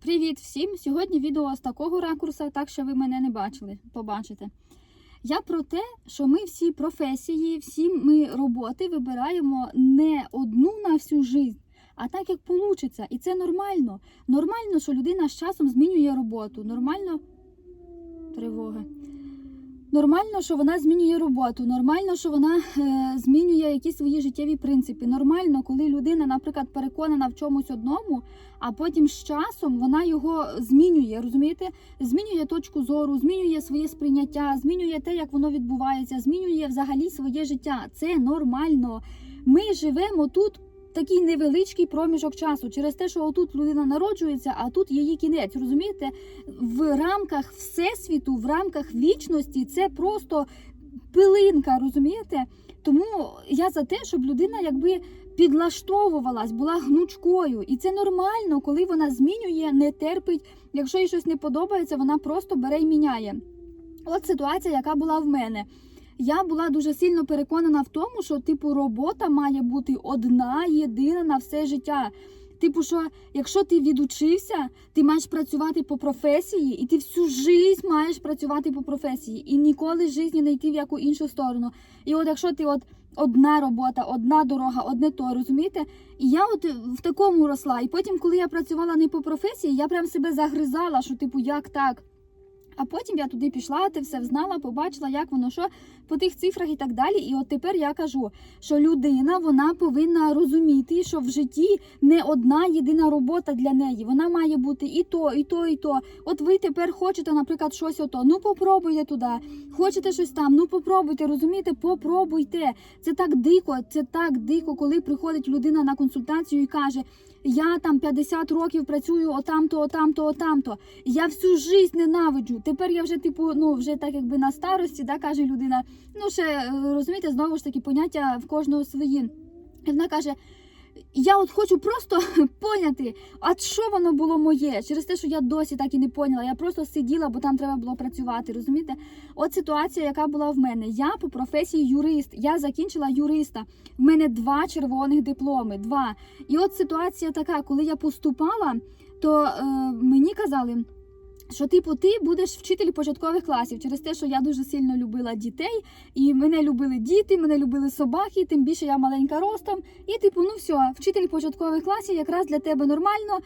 Привіт всім! Сьогодні відео з такого ракурсу, так що ви мене не бачили, побачите. Я про те, що ми всі професії, всі ми роботи вибираємо не одну на всю життя, а так як вийде. І це нормально. Нормально, що людина з часом змінює роботу. Нормально тривога. Нормально, що вона змінює роботу, нормально, що вона змінює якісь свої життєві принципи. Нормально, коли людина, наприклад, переконана в чомусь одному, а потім з часом вона його змінює, розумієте? Змінює точку зору, змінює своє сприйняття, змінює те, як воно відбувається, змінює взагалі своє життя. Це нормально. Ми живемо тут такий невеличкий проміжок часу, через те, що отут людина народжується, а тут її кінець, розумієте? В рамках всесвіту, в рамках вічності це просто пилинка, розумієте? Тому я за те, щоб людина якби підлаштовувалась, була гнучкою. І це нормально, коли вона змінює, не терпить. Якщо їй щось не подобається, вона просто бере і міняє. От ситуація, яка була в мене. Я була дуже сильно переконана в тому, що, робота має бути одна, єдина на все життя. Що якщо ти відучився, ти маєш працювати по професії, і ти всю життя маєш працювати по професії. І ніколи в житті не йти в яку іншу сторону. І от якщо ти одна робота, одна дорога, одне то, розумієте? І я в такому росла. І потім, коли я працювала не по професії, я прям себе загризала, що як так? А потім я туди пішла, ти все знала, побачила, як воно, що по тих цифрах і так далі. І от тепер я кажу, що людина, вона повинна розуміти, що в житті не одна єдина робота для неї. Вона має бути і то, і то, і то. От ви тепер хочете, наприклад, щось ото, ну попробуйте туди. Хочете щось там, ну попробуйте, розумієте, попробуйте. Це так дико, коли приходить людина на консультацію і каже, я там 50 років працюю отам-то. Я всю життя ненавиджу. Тепер я вже, вже так якби на старості, каже людина. Ще, розумієте, знову ж таки, поняття в кожного свої. І вона каже, я от хочу просто поняти, а що воно було моє? Через те, що я досі так і не поняла. Я просто сиділа, бо там треба було працювати, розумієте? От ситуація, яка була в мене. Я по професії юрист. Я закінчила юриста. В мене 2 червоних дипломи. 2. І от ситуація така, коли я поступала, то мені казали, що ти будеш вчитель початкових класів, через те, що я дуже сильно любила дітей, і мене любили діти, мене любили собаки, тим більше я маленька ростом, і все, вчитель початкових класів якраз для тебе нормально,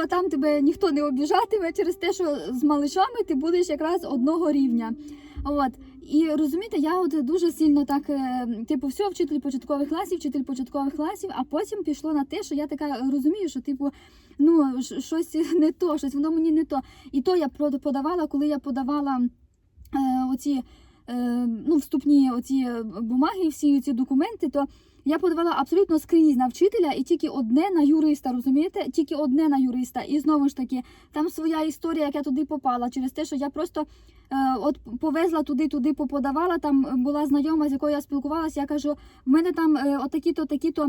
там тебе ніхто не обіжатиме, через те, що з малишами ти будеш якраз одного рівня. От. І розумієте, я дуже сильно так, все, вчитель початкових класів, а потім пішло на те, що я така розумію, що щось не то, щось воно мені не то. І то я подавала, коли я подавала вступні бумаги, всі ці документи, то я подавала абсолютно скрізь на вчителя і тільки одне на юриста, розумієте? Тільки одне на юриста. І знову ж таки, там своя історія, як я туди попала, через те, що я просто повезла туди поподавала, там була знайома, з якою я спілкувалася, я кажу, в мене там такі-то,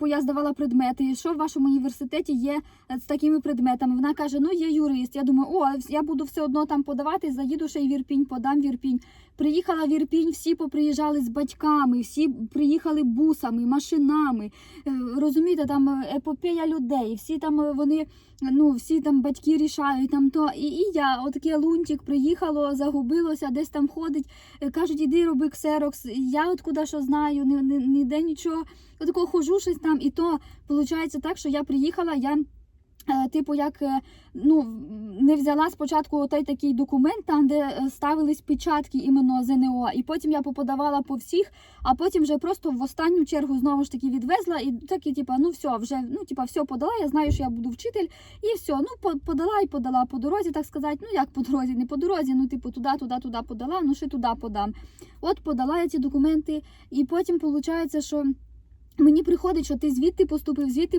я здавала предмети, що в вашому університеті є з такими предметами? Вона каже, є юрист. Я думаю, я буду все одно там подавати, заїду ще й в Ірпінь, подам в Ірпінь. Приїхала в Ірпінь, всі поприїжджали з батьками, всі приїхали бусами, машинами, розумієте, там епопея людей, всі там вони, всі там батьки рішають, там то, і я, отакий лунтик, приїхало, загубилося, десь там ходить, кажуть, іди роби ксерокс, я куди що знаю, ніде нічого, отако хожу щось там, і то, виходить так, що я приїхала, я не взяла спочатку той такий документ, там, де ставились печатки іменно ЗНО, і потім я поподавала по всіх, а потім вже просто в останню чергу знову ж таки відвезла, і такі, все подала, я знаю, що я буду вчитель, і все, подала по дорозі, так сказати, як по дорозі, не по дорозі, туди подала, ще туди подам. От подала я ці документи, і потім виходить, що мені приходить, що ти звідти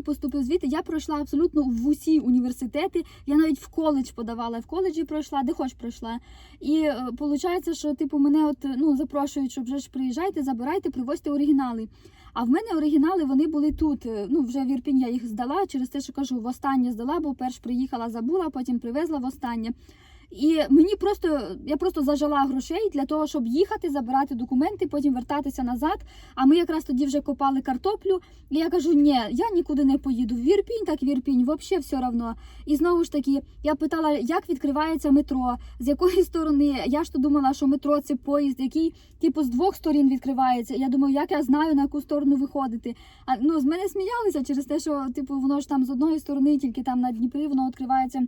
поступив. Я пройшла абсолютно в усі університети. Я навіть в коледж подавала, в коледжі пройшла, де хоч пройшла. І виходить, що мене запрошують, щоб вже ж приїжджайте, забирайте, привозьте оригінали. А в мене оригінали, вони були тут. Вже в Ірпінь я їх здала, через те, що кажу, востаннє здала, бо перш приїхала, забула, потім привезла востаннє. І я просто зажала грошей для того, щоб їхати, забирати документи, потім вертатися назад. А ми якраз тоді вже копали картоплю. І я кажу, ні, я нікуди не поїду. В Ірпінь, так в Ірпінь, взагалі все одно. І знову ж таки, я питала, як відкривається метро, з якої сторони. Я ж то думала, що метро це поїзд, який типу з двох сторін відкривається. Я думаю, як я знаю, на яку сторону виходити. З мене сміялися через те, що типу воно ж там з одної сторони, тільки там на Дніпрі воно відкривається.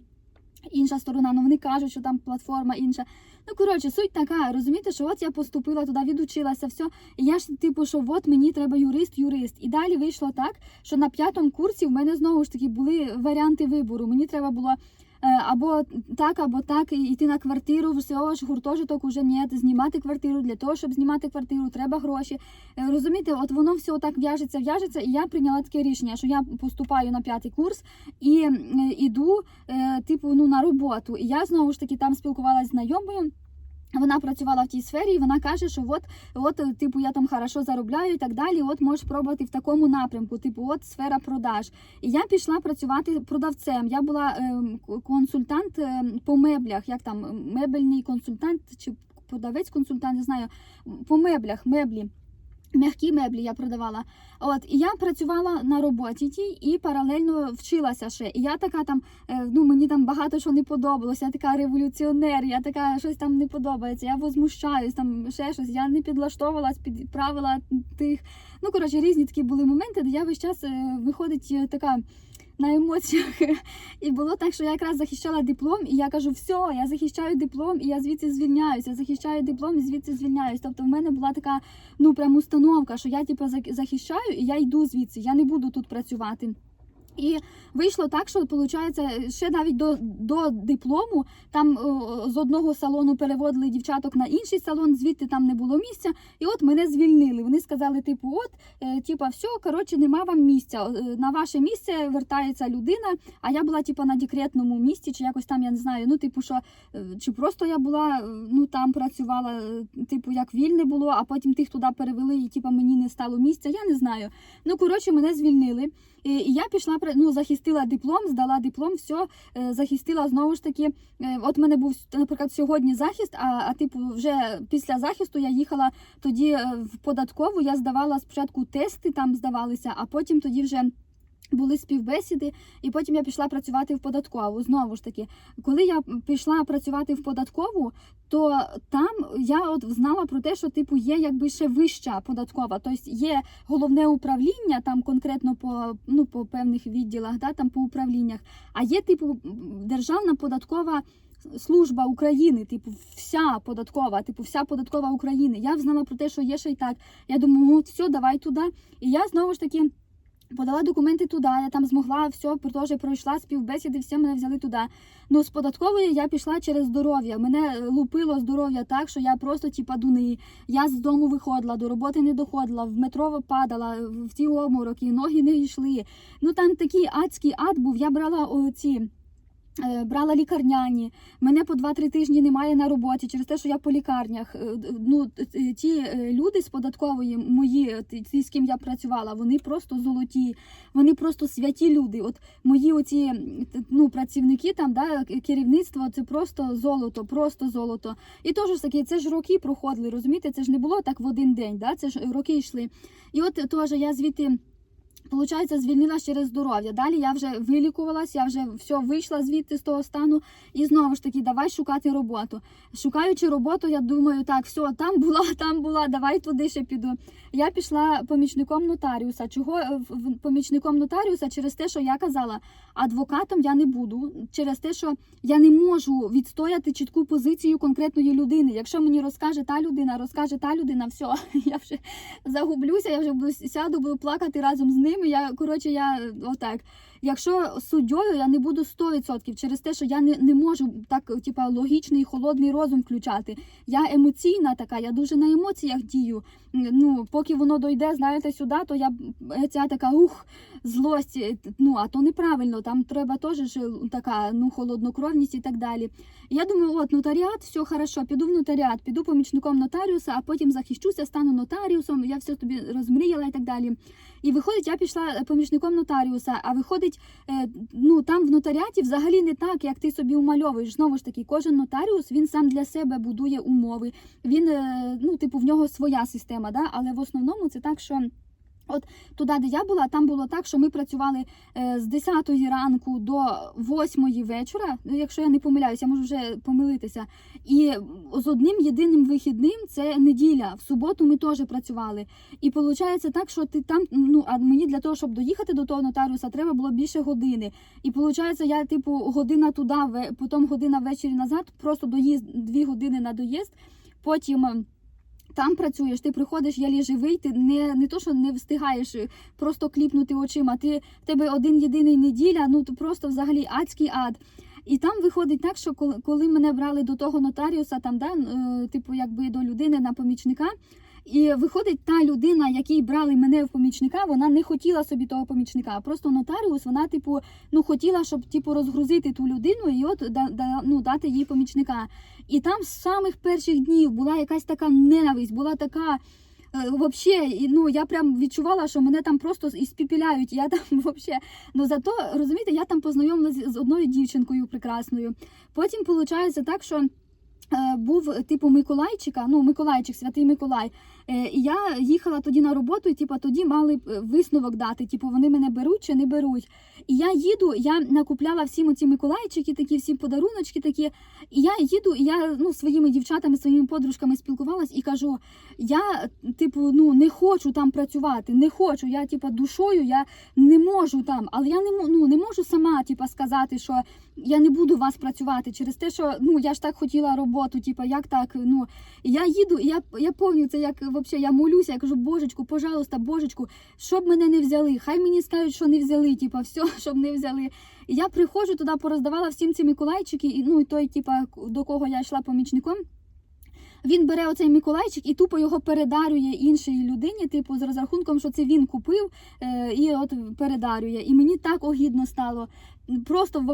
Інша сторона, вони кажуть, що там платформа інша. Коротше, суть така, розумієте, що от я поступила туди, відучилася, все. І я ж, типу, що от мені треба юрист. І далі вийшло так, що на 5-му курсі в мене знову ж таки були варіанти вибору. Мені треба було або так, йти на квартиру, все ж гуртожиток уже ні, знімати квартиру. Для того, щоб знімати квартиру, треба гроші. Розумієте, от воно все так в'яжеться, і я прийняла таке рішення, що я поступаю на 5-й курс і йду, на роботу. І я знову ж таки там спілкувалася з знайомою. Вона працювала в тій сфері, і вона каже, що я там хорошо заробляю і так далі, можеш пробувати в такому напрямку, сфера продаж. І я пішла працювати продавцем. Я була консультант по меблях, мебельний консультант чи продавець-консультант, не знаю, по меблях, м'які меблі я продавала. І я працювала на роботі тій і паралельно вчилася ще. І я така там, мені там багато що не подобалося, я така революціонер, я така, щось там не подобається, я возмущаюсь, там ще щось, я не підлаштовувалась під правила тих. Різні такі були моменти, де я весь час виходить така на емоціях. І було так, що я якраз захищала диплом, і я кажу, все, я захищаю диплом, і я звідси звільняюся. Я захищаю диплом, і звідси звільняюсь. Тобто в мене була така, прям установка, що я захищаю, і я йду звідси, я не буду тут працювати. І вийшло так, що, виходить, ще навіть до диплому там з одного салону переводили дівчаток на інший салон, звідти там не було місця, і мене звільнили. Вони сказали, все, нема вам місця, на ваше місце вертається людина, а я була, на декретному місці, чи якось там, я не знаю, чи просто я була, там працювала, як вільне було, а потім тих туди перевели, і, мені не стало місця, я не знаю. Мене звільнили. І я пішла, захистила диплом, здала диплом, все, захистила знову ж таки. От в мене був, наприклад, сьогодні захист, вже після захисту я їхала тоді в податкову, я здавала спочатку тести, там здавалися, а потім тоді вже були співбесіди, і потім я пішла працювати в податкову. Знову ж таки, коли я пішла працювати в податкову, то там я знала про те, що є ще вища податкова, тобто є головне управління, там конкретно по певних відділах, там по управліннях, а є Державна податкова служба України, вся податкова України. Я знала про те, що є ще й так. Я думаю, все, давай туди. І я знову ж таки подала документи туди, я там змогла, все, пройшла співбесіди, все, мене взяли туди. З податкової я пішла через здоров'я. Мене лупило здоров'я так, що я просто дуни. Я з дому виходила, до роботи не доходила, в метро падала, в ті обмороки, ноги не йшли. Там такий адський ад був, я брала лікарняні, мене по 2-3 тижні немає на роботі через те, що я по лікарнях. Ті люди з податкової, ті, з ким я працювала, вони просто золоті, вони просто святі люди. От мої працівники там, керівництво, це просто золото. І теж таки, це ж роки проходили, розумієте, це ж не було так в один день, це ж роки йшли. І от теж я звідти, получається, звільнилася через здоров'я. Далі я вже вилікувалась, я вже все вийшла звідти з того стану. І знову ж таки, давай шукати роботу. Шукаючи роботу, я думаю, так, все, там була, давай туди ще піду. Я пішла помічником нотаріуса. Чого помічником нотаріуса? Через те, що я казала, адвокатом я не буду. Через те, що я не можу відстояти чітку позицію конкретної людини. Якщо мені розкаже та людина, все, я вже загублюся, я вже буду плакати разом з ними. Отак. Якщо суддєю, я не буду 100%, через те, що я не можу так, логічний, холодний розум включати. Я емоційна така, я дуже на емоціях дію. Поки воно дойде, знаєте, сюди, то я ця така, злость, а то неправильно, там треба теж така, холоднокровність і так далі. Я думаю, нотаріат, все хорошо, піду в нотаріат, піду помічником нотаріуса, а потім захищуся, стану нотаріусом, я все тобі розмріяла і так далі. І виходить, я пішла помічником нотаріуса, а виходить, там в нотаріаті взагалі не так, як ти собі умальовуєш. Знову ж таки, кожен нотаріус, він сам для себе будує умови, він, в нього своя система, да? Але в основному це так, що от туди, де я була, там було так, що ми працювали з 10 ранку до 8 вечора, якщо я не помиляюся, я можу вже помилитися. І з одним єдиним вихідним це неділя. В суботу ми теж працювали. І виходить так, що ти там, а мені для того, щоб доїхати до того нотаріуса, треба було більше години. І виходить, я година туди, потім година ввечері назад, просто доїзд, 2 години на доїзд, потім там працюєш, ти приходиш, ялі живий, ти не то, що не встигаєш просто кліпнути очима, в тебе один єдиний неділя, то просто взагалі адський ад. І там виходить так, що коли мене брали до того нотаріуса, там, до людини на помічника, і виходить, та людина, якій брали мене в помічника, вона не хотіла собі того помічника. Просто нотаріус, вона, хотіла, щоб, розгрузити ту людину і дати їй помічника. І там з самих перших днів була якась така ненависть, була така, я прям відчувала, що мене там просто іспіпіляють. Я там зато, розумієте, я там познайомилася з одною дівчинкою прекрасною. Потім, виходить так, що був Миколайчика, Миколайчик, Святий Миколай. І я їхала тоді на роботу, і тоді мали висновок дати, вони мене беруть чи не беруть. І я їду, я накупляла всім оці Миколайчики, такі всі подаруночки такі. І я їду, і я своїми дівчатами, своїми подружками спілкувалась і кажу, я не хочу там працювати, не хочу, я душою, я не можу там, але я не можу сама сказати, що я не буду у вас працювати через те, що я ж так хотіла роботу, як так, І я їду, і я пам'ятаю це, як я молюся, я кажу, Божечку, пожалуйста, Божечку, щоб мене не взяли, хай мені скажуть, що не взяли, все, щоб не взяли. І я приходжу туди, пороздавала всім ці Миколайчики, і той, до кого я йшла помічником, він бере оцей Миколайчик і тупо його передарює іншій людині, з розрахунком, що це він купив, і передарює. І мені так огидно стало. Просто,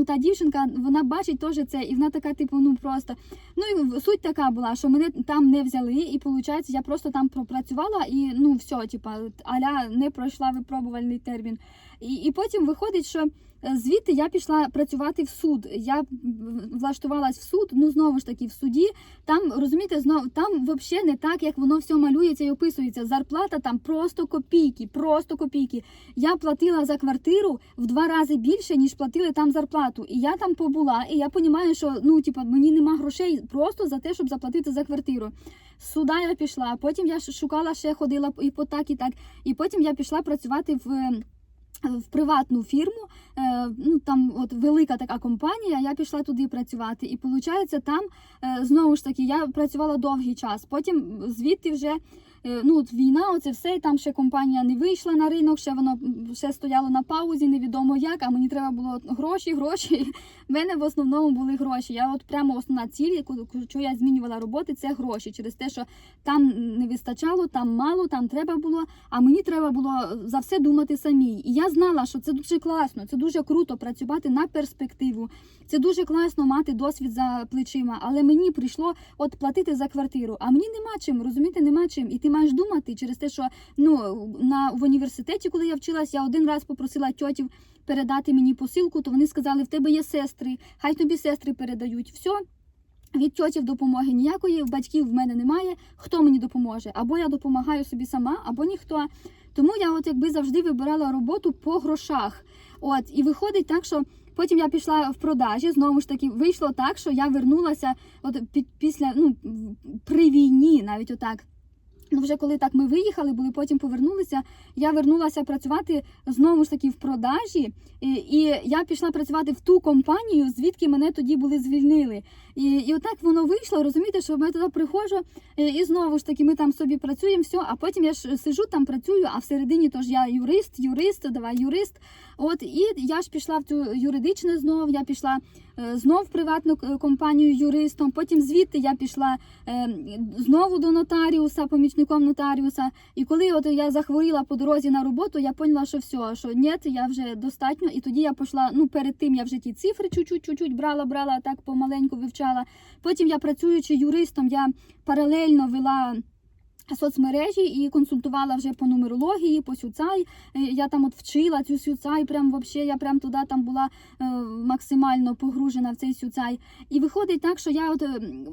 та дівчинка, вона бачить теж це, і вона така, просто. І суть така була, що мене там не взяли, і, виходить, я просто там пропрацювала, і, все, аля не пройшла випробувальний термін. І потім виходить, що звідти я пішла працювати в суд. Я влаштувалась в суд, знову ж таки, в суді. Там, розумієте, там взагалі не так, як воно все малюється і описується. Зарплата там просто копійки. Я платила за квартиру в 2 рази більше, ніж платили там зарплату. І я там побула, і я розумію, що, мені нема грошей просто за те, щоб заплатити за квартиру. З суда я пішла, потім я шукала, ще ходила і так. І потім я пішла працювати в приватну фірму, там велика така компанія, я пішла туди працювати. І виходить, там, знову ж таки, я працювала довгий час. Потім звідти вже, війна, оце все, і там ще компанія не вийшла на ринок, ще стояло на паузі, невідомо як, а мені треба було гроші. В мене в основному були гроші. Я прямо основна ціль, що я змінювала роботи, це гроші. Через те, що там не вистачало, там мало, там треба було, а мені треба було за все думати самій. І я знала, що це дуже класно, це дуже круто працювати на перспективу. Це дуже класно мати досвід за плечима, але мені прийшло платити за квартиру, а мені нема чим, розумієте, нема чим. І ти маєш думати через те, що в університеті, коли я вчилась, я один раз попросила тьотів передати мені посилку, то вони сказали, в тебе є сестри, хай тобі сестри передають. Все, від тьотів допомоги ніякої, батьків в мене немає, хто мені допоможе? Або я допомагаю собі сама, або ніхто. Тому я завжди вибирала роботу по грошах. І виходить так, що потім я пішла в продажі, знову ж таки, вийшло так, що я вернулася після, при війні, навіть отак. Вже коли так ми виїхали, потім повернулися, я вернулася працювати знову ж таки в продажі, і я пішла працювати в ту компанію, звідки мене тоді були звільнили. І отак воно вийшло, розумієте, що я туди приходжу, і знову ж таки ми там собі працюємо, все, а потім я ж сижу там, працюю, а всередині тож я юрист. І я ж пішла в цю юридичну знов, я пішла знов в приватну компанію юристом, потім звідти я пішла знову до нотаріуса, помічником нотаріуса. І коли я захворіла по дорозі на роботу, я поняла, що все, що ні, я вже достатньо. І тоді я пішла, перед тим я вже ті цифри чуть-чуть брала, так помаленьку вивчала. Потім я, працюючи юристом, я паралельно вела соцмережі і консультувала вже по нумерології, по сюцай. Я там от вчила цю сюцай, прям вообще я прям туди там була максимально погружена в цей сюцай. І виходить так, що я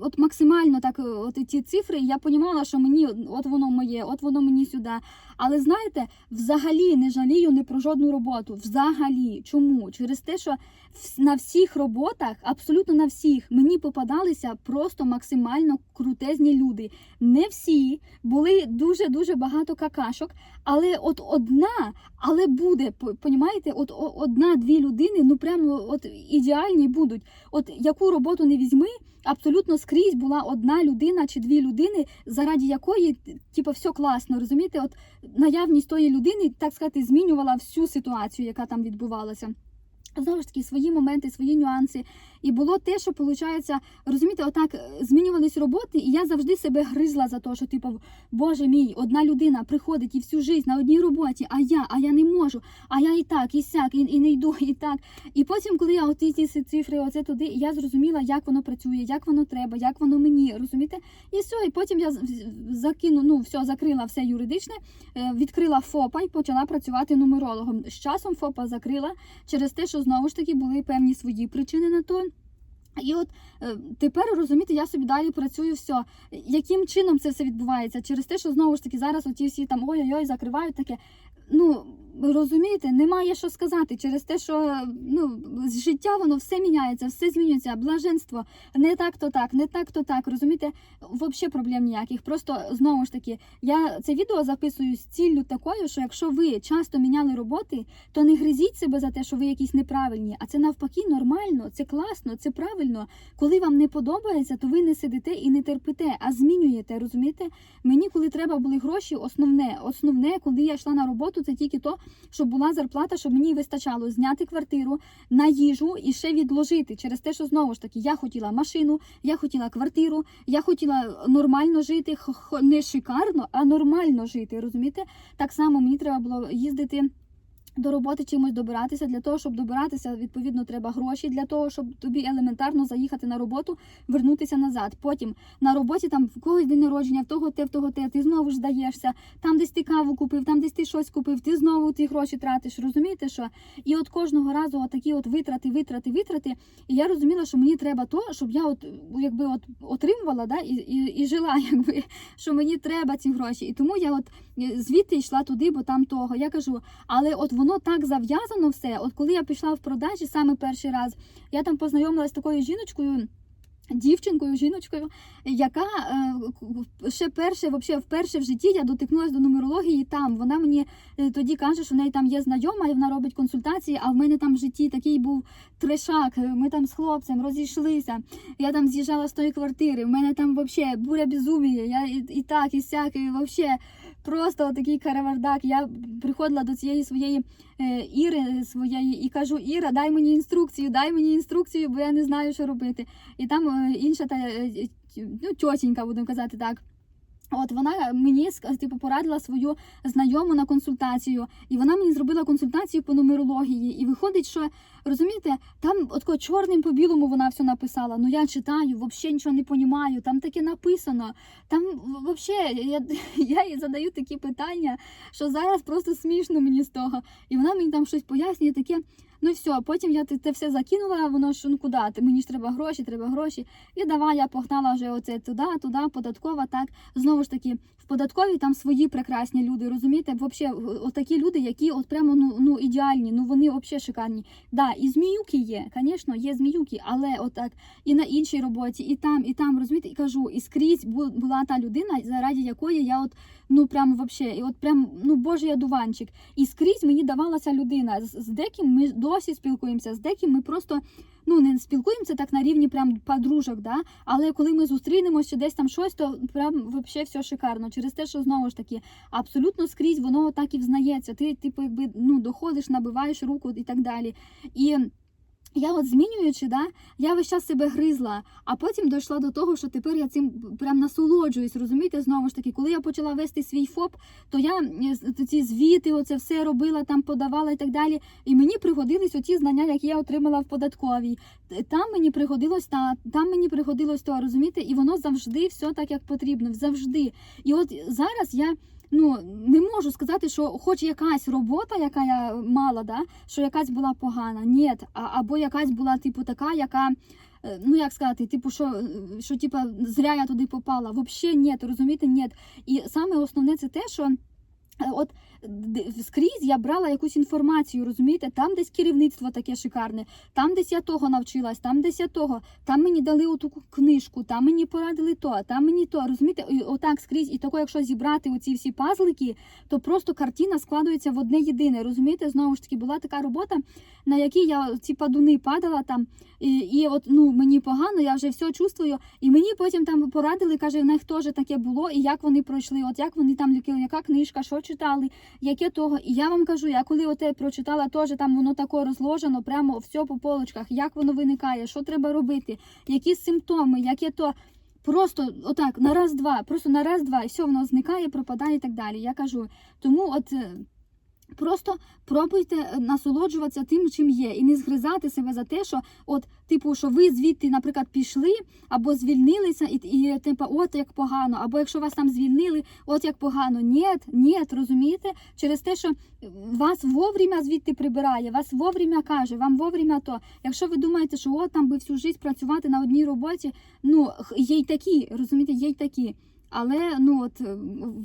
от максимально так, от ті цифри, я понімала, що мені от воно моє, от воно мені сюди. Але знаєте, взагалі не жалію ні про жодну роботу. Взагалі. Чому? Через те, що на всіх роботах, абсолютно на всіх, мені попадалися просто максимально крутезні люди. Не всі, були дуже-дуже багато какашок, але от одна, але буде, понімаєте, от одна-дві людини, ну прямо от ідеальні будуть. От яку роботу не візьми, абсолютно скрізь була одна людина чи дві людини, заради якої, типу, все класно, розумієте? От наявність тої людини, так сказати, змінювала всю ситуацію, яка там відбувалася. Знову ж таки, свої моменти, свої нюанси. І було те, що, виходить, розумієте, отак змінювались роботи, і я завжди себе гризла за те, що, типу, боже мій, одна людина приходить і всю життя на одній роботі, а я не можу, а я і так, і сяк, і не йду, і так. І потім, коли я ці цифри, оце туди, я зрозуміла, як воно працює, як воно треба, як воно мені, розумієте? І все, і потім я закрила все юридичне, відкрила ФОПа і почала працювати нумерологом. З часом ФОПа закрила через те, що знову ж таки були певні свої причини на то. І от тепер, розумієте, я собі далі працюю все. Яким чином це все відбувається? Через те, що знову ж таки зараз оті всі там ой-ой-ой закривають таке. Ну, розумієте, немає що сказати. Через те, що з життя воно все міняється, все змінюється, блаженство. Не так, то так, не так, то так. Розумієте, взагалі проблем ніяких. Просто, знову ж таки, я це відео записую з ціллю такою, що якщо ви часто міняли роботи, то не гризіть себе за те, що ви якісь неправильні. А це навпаки нормально, це класно, це правильно. Коли вам не подобається, то ви не сидите і не терпите, а змінюєте, розумієте? Мені, коли треба були гроші, основне, коли я йшла на роботу, це тільки то, щоб була зарплата, щоб мені вистачало зняти квартиру на їжу і ще відложити. Через те, що знову ж таки, я хотіла машину, я хотіла квартиру, я хотіла нормально жити, не шикарно, а нормально жити, розумієте? Так само мені треба було їздити до роботи, чимось добиратися. Для того, щоб добиратися, відповідно, треба гроші. Для того, щоб тобі елементарно заїхати на роботу, вернутися назад. Потім на роботі там в когось день народження, в того те, ти знову ж здаєшся. Там десь ти каву купив, там десь ти щось купив, ти знову ті гроші тратиш. Розумієте, що? І от кожного разу отакі от витрати. І я розуміла, що мені треба то, щоб я отримувала, да, і жила, що мені треба ці гроші. І тому я звідти йшла туди, бо там того. Я кажу, але воно так зав'язано все. От коли я пішла в продажі саме перший раз, я там познайомилася з такою жіночкою, яка ще вперше в житті я дотикнулася до нумерології там. Вона мені тоді каже, що в неї там є знайома, і вона робить консультації, а в мене там в житті такий був трешак, ми там з хлопцем розійшлися, я там з'їжджала з тої квартири, в мене там взагалі буря безумія, я і так, і сяк, і взагалі просто такий каравардак. Я приходила до цієї своєї Іри і кажу: Іра, дай мені інструкцію, бо я не знаю, що робити. І там інша тьотенька, будемо казати так. От вона мені порадила свою знайому на консультацію, і вона мені зробила консультацію по нумерології. І виходить, що, розумієте, там от чорним по білому вона все написала. Ну я читаю, взагалі нічого не розумію, там таке написано. Там взагалі я їй задаю такі питання, що зараз просто смішно мені з того. І вона мені там щось пояснює таке. Ну і все, потім я це все закинула, воно ж, куди? Мені ж треба гроші. І давай, я погнала вже оце туди, податкова, так. Знову ж таки, в податковій там свої прекрасні люди, розумієте? Взагалі, отакі люди, які от прямо, ідеальні, вони взагалі шикарні. Да, і зміюки є, звісно, є зміюки, але отак, і на іншій роботі, і там, розумієте? І кажу, і скрізь була та людина, заради якої я прям взагалі, і от прям, божий одуванчик. І скрізь мені давалася людина. З деким ми досі спілкуємося, з деким ми просто, не спілкуємося так на рівні прям подружок, да? Але коли ми зустрінемося чи десь там щось, то прям взагалі все шикарно. Через те, що знову ж таки, абсолютно скрізь воно так і взнається. Ти, доходиш, набиваєш руку і так далі. І я от змінюючи, да, я весь час себе гризла, а потім дійшла до того, що тепер я цим прям насолоджуюсь, розумієте, знову ж таки, коли я почала вести свій ФОП, то я ці звіти, оце все робила, там подавала і так далі, і мені пригодились оті знання, які я отримала в податковій. Там мені пригодилось там мені пригодилось то, розумієте, і воно завжди все так, як потрібно, завжди. І от зараз я не можу сказати, що хоч якась робота, яка я мала, да, що якась була погана. Ні, або якась була, типу, така, яка, як сказати, типу, що типу, зря я туди попала. Взагалі ні, розумієте, ні. І саме основне це те, що от скрізь я брала якусь інформацію, розумієте, там десь керівництво таке шикарне, там десь я того навчилась, там десь я того, там мені дали оту книжку, там мені порадили то, там мені то, розумієте, і отак скрізь, і тако, якщо зібрати оці всі пазлики, то просто картина складується в одне єдине, розумієте, знову ж таки, була така робота, на якій я ці падуни падала там, і от, мені погано, я вже все чувствую, і мені потім там порадили, каже, в них теж таке було, і як вони пройшли, от як вони там лікили, яка книжка, що читали, яке того. І я вам кажу, я коли оте прочитала, теж там воно тако розложено, прямо все по полочках, як воно виникає, що треба робити, які симптоми, яке то. Просто отак, на раз-два, і все, воно зникає, пропадає і так далі. Я кажу, тому от просто пробуйте насолоджуватися тим, чим є, і не згризати себе за те, що от, типу, що ви звідти, наприклад, пішли, або звільнилися, і типу, от як погано, або якщо вас там звільнили, от як погано. Ні, розумієте? Через те, що вас вовремя звідти прибирає, вас вовремя каже, вам вовремя то. Якщо ви думаєте, що от там би всю життя працювати на одній роботі, є й такі, розумієте, є й такі. Але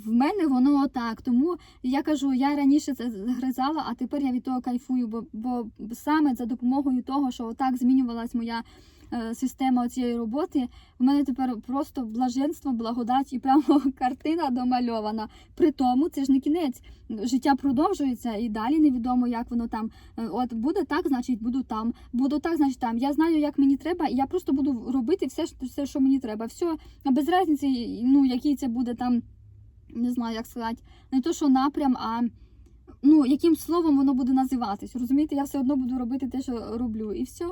в мене воно отак. Тому я кажу, я раніше це гризала, а тепер я від того кайфую, бо саме за допомогою того, що отак змінювалась моя система цієї роботи, в мене тепер просто блаженство, благодать і прямо картина домальована. При тому це ж не кінець. Життя продовжується і далі невідомо, як воно там. От буде так, значить буду там. Буду так, значить там. Я знаю, як мені треба, і я просто буду робити все, що мені треба. Все, без різниці, який це буде там, не знаю, як сказати, не то, що напрям, а яким словом воно буде називатись. Розумієте, я все одно буду робити те, що роблю. І все.